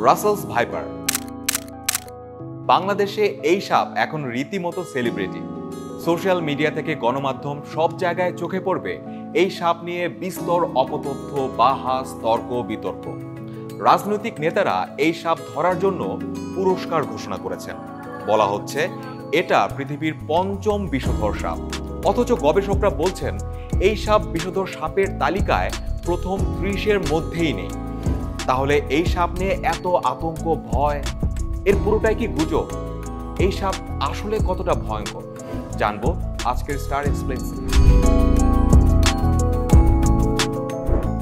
Russell's viper. বাংলাদেশে এই সাপ এখন রীতিমতো সেলিব্রিটি। সোশ্যাল মিডিয়া থেকে গণমাধ্যম সব জায়গায় চোখে পড়বে এই সাপ নিয়ে বিস্তর অপতথ্য, বাহাস, তর্ক বিতর্ক। রাজনৈতিক নেতারা এই সাপ ধরার জন্য পুরস্কার ঘোষণা করেছেন। বলা হচ্ছে এটা পৃথিবীর পঞ্চম বিষধর সাপ, অথচ গবেষকরা বলছেন এই সাপ বিষধর সাপের তালিকায় প্রথম 30-এর মধ্যেই নেই। তাহলে এই সাপ নিয়ে এত আতঙ্ক, ভয়, এর পুরোটাই কি গুজব? এই সাপ আসলে কতটা ভয়ঙ্কর জানবো আজকের স্টার এক্সপ্লেইনস।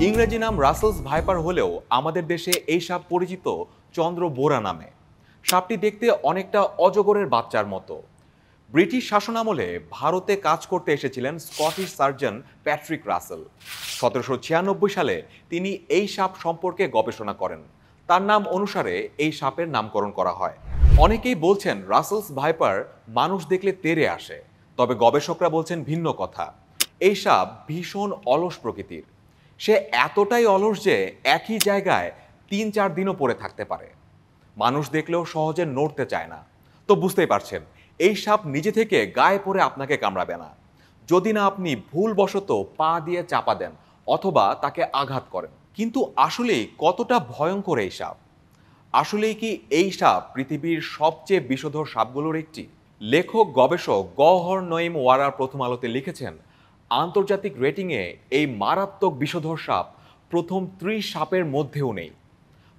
ইংরেজি নাম রাসেলস ভাইপার হলেও আমাদের দেশে এই সাপ পরিচিত চন্দ্রবোরা নামে। সাপটি দেখতে অনেকটা অজগরের বাচ্চার মতো। ব্রিটিশ শাসনামলে ভারতে কাজ করতে এসেছিলেন স্কটিশ সার্জন প্যাট্রিক রাসেল। 1796 সালে তিনি এই সাপ সম্পর্কে গবেষণা করেন। তার নাম অনুসারে এই সাপের নামকরণ করা হয়। অনেকেই বলছেন রাসেলস ভাইপার মানুষ দেখলে তেড়ে আসে, তবে গবেষকরা বলছেন ভিন্ন কথা। এই সাপ ভীষণ অলস প্রকৃতির। সে এতটাই অলস যে একই জায়গায় 3-4 দিনও পড়ে থাকতে পারে। মানুষ দেখলেও সহজে নড়তে চায় না। তো বুঝতেই পারছেন এই সাপ নিজে থেকে গায়ে পড়ে আপনাকে কামড়াবে না, যদি না আপনি ভুলবশত পা দিয়ে চাপা দেন অথবা তাকে আঘাত করেন। কিন্তু আসলেই কতটা ভয়ঙ্কর এই সাপ? আসলেই কি এই সাপ পৃথিবীর সবচেয়ে বিষধর সাপগুলোর একটি? লেখক গবেষক গওহর নঈম ওয়ারা প্রথম আলোতে লিখেছেন, আন্তর্জাতিক রেটিংয়ে এই মারাত্মক বিষধর সাপ প্রথম 30 সাপের মধ্যেও নেই,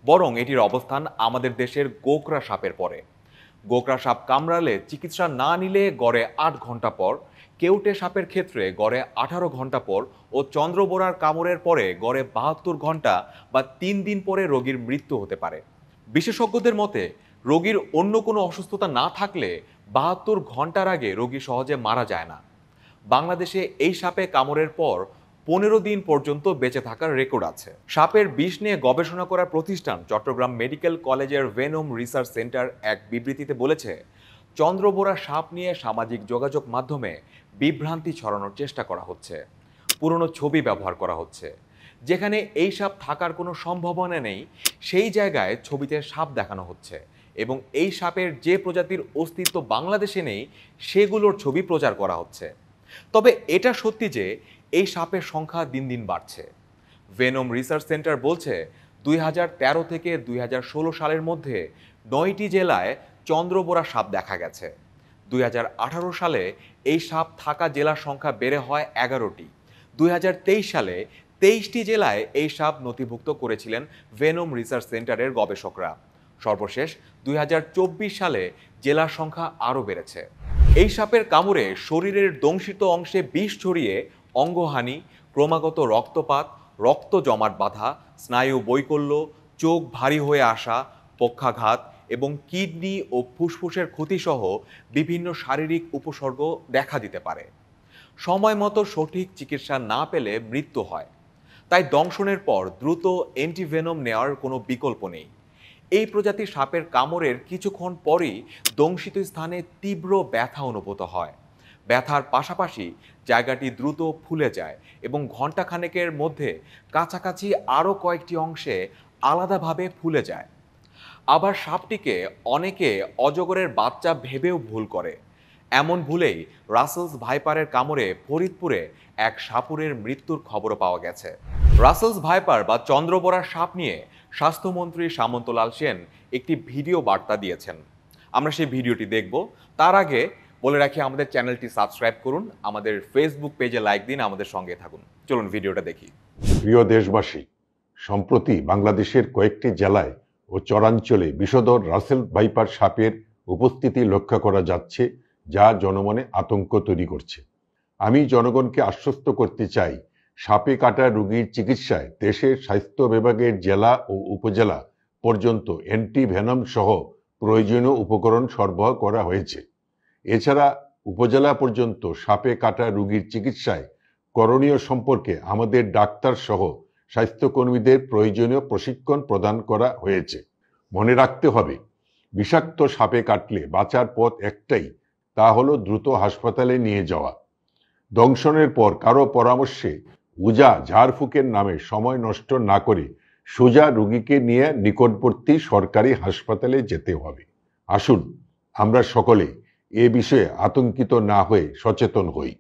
বরং এটির অবস্থান আমাদের দেশের গোকরা সাপের পরে। গোকরা সাপ কামড়ালে চিকিৎসা না নিলে গড়ে 8 ঘন্টা পর, কেউটে সাপের ক্ষেত্রে গড়ে 18 ঘন্টা পর ও চন্দ্রবোরার কামড়ের পরে গড়ে 72 ঘন্টা বা 3 দিন পরে রোগীর মৃত্যু হতে পারে। বিশেষজ্ঞদের মতে রোগীর অন্য কোনো অসুস্থতা না থাকলে 72 ঘন্টার আগে রোগী সহজে মারা যায় না। বাংলাদেশে এই সাপে কামড়ের পর 15 দিন পর্যন্ত বেঁচে থাকার রেকর্ড আছে। সাপের বিষ নিয়ে গবেষণা করার প্রতিষ্ঠান চট্টগ্রাম মেডিকেল কলেজের ভেনম রিসার্চ সেন্টার এক বিবৃতিতে বলেছে, চন্দ্রবোরা সাপ নিয়ে সামাজিক যোগাযোগ মাধ্যমে বিভ্রান্তি ছড়ানোর চেষ্টা করা হচ্ছে। পুরনো ছবি ব্যবহার করা হচ্ছে। যেখানে এই সাপ থাকার কোনো সম্ভাবনা নেই সেই জায়গায় ছবিতে সাপ দেখানো হচ্ছে এবং এই সাপের যে প্রজাতির অস্তিত্ব বাংলাদেশে নেই সেগুলোর ছবি প্রচার করা হচ্ছে। তবে এটা সত্যি যে এই সাপের সংখ্যা দিন দিন বাড়ছে। ভেনম রিসার্চ সেন্টার বলছে 2013 থেকে 2016 সালের মধ্যে 9টি জেলায় চন্দ্রবোরা সাপ দেখা গেছে। 2018 সালে এই সাপ থাকা জেলার সংখ্যা বেড়ে হয় 11টি। 2023 সালে 23টি জেলায় এই সাপ নথিভুক্ত করেছিলেন ভেনম রিসার্চ সেন্টারের গবেষকরা। সর্বশেষ 2024 সালে জেলার সংখ্যা আরও বেড়েছে। এই সাপের কামড়ে শরীরের দংশিত অংশে বিষ ছড়িয়ে অঙ্গহানি, ক্রমাগত রক্তপাত, রক্ত জমাট বাঁধা, স্নায়ু বৈকল্য, চোখ ভারী হয়ে আসা, পক্ষাঘাত এবং কিডনি ও ফুসফুসের ক্ষতিসহ বিভিন্ন শারীরিক উপসর্গ দেখা দিতে পারে। সময় মতো সঠিক চিকিৎসা না পেলে মৃত্যু হয়। তাই দংশনের পর দ্রুত অ্যান্টিভেনম নেওয়ার কোনো বিকল্প নেই। এই প্রজাতির সাপের কামড়ের কিছুক্ষণ পরই দংশিত স্থানে তীব্র ব্যথা অনুভূত হয়। ব্যথার পাশাপাশি জায়গাটি দ্রুত ফুলে যায় এবং ঘণ্টাখানেকের মধ্যে কাছাকাছি আরও কয়েকটি অংশে আলাদাভাবে ফুলে যায়। আবার সাপটিকে অনেকে অজগরের বাচ্চা ভেবেও ভুল করে। এমন ভুলেই রাসেলস ভাইপারের কামড়ে ফরিদপুরে এক সাপুরের মৃত্যুর খবরও পাওয়া গেছে। রাসেলস ভাইপার বা চন্দ্রবোরা সাপ নিয়ে স্বাস্থ্যমন্ত্রী সামন্তলাল সেন একটি ভিডিও বার্তা দিয়েছেন। আমরা সেই ভিডিওটি দেখব। তার আগে বলে রাখি আমাদের চ্যানেলটি সাবস্ক্রাইব করুন, আমাদের ফেসবুক পেজে লাইক দিন, আমাদের সঙ্গে থাকুন। চলুন ভিডিওটা দেখি। প্রিয় দেশবাসী, সম্প্রতি বাংলাদেশের কয়েকটি জেলায় ও চরাঞ্চলে বিষধর রাসেল ভাইপার সাপের উপস্থিতি লক্ষ্য করা যাচ্ছে, যা জনমনে আতঙ্ক তৈরি করছে। আমি জনগণকে আশ্বস্ত করতে চাই, সাপে কাটা রোগীর চিকিৎসায় দেশের স্বাস্থ্য বিভাগের জেলা ও উপজেলা পর্যন্ত অ্যান্টিভেনম সহ প্রয়োজনীয় উপকরণ সরবরাহ করা হয়েছে। এছাড়া উপজেলা পর্যন্ত সাপে কাটা রোগীর চিকিৎসায় করণীয় সম্পর্কে আমাদের ডাক্তার সহ স্বাস্থ্যকর্মীদের প্রয়োজনীয় প্রশিক্ষণ প্রদান করা হয়েছে। মনে রাখতে হবে, বিষাক্ত সাপে কাটলে বাঁচার পথ একটাই, তা হলো দ্রুত হাসপাতালে নিয়ে যাওয়া। দংশনের পর কারো পরামর্শে উজা ঝাড়ফুঁকের নামে সময় নষ্ট না করে সোজা রোগীকে নিয়ে নিকটবর্তী সরকারি হাসপাতালে যেতে হবে। আসুন আমরা সকলে এ বিষয়ে আতঙ্কিত না হয়ে সচেতন হই।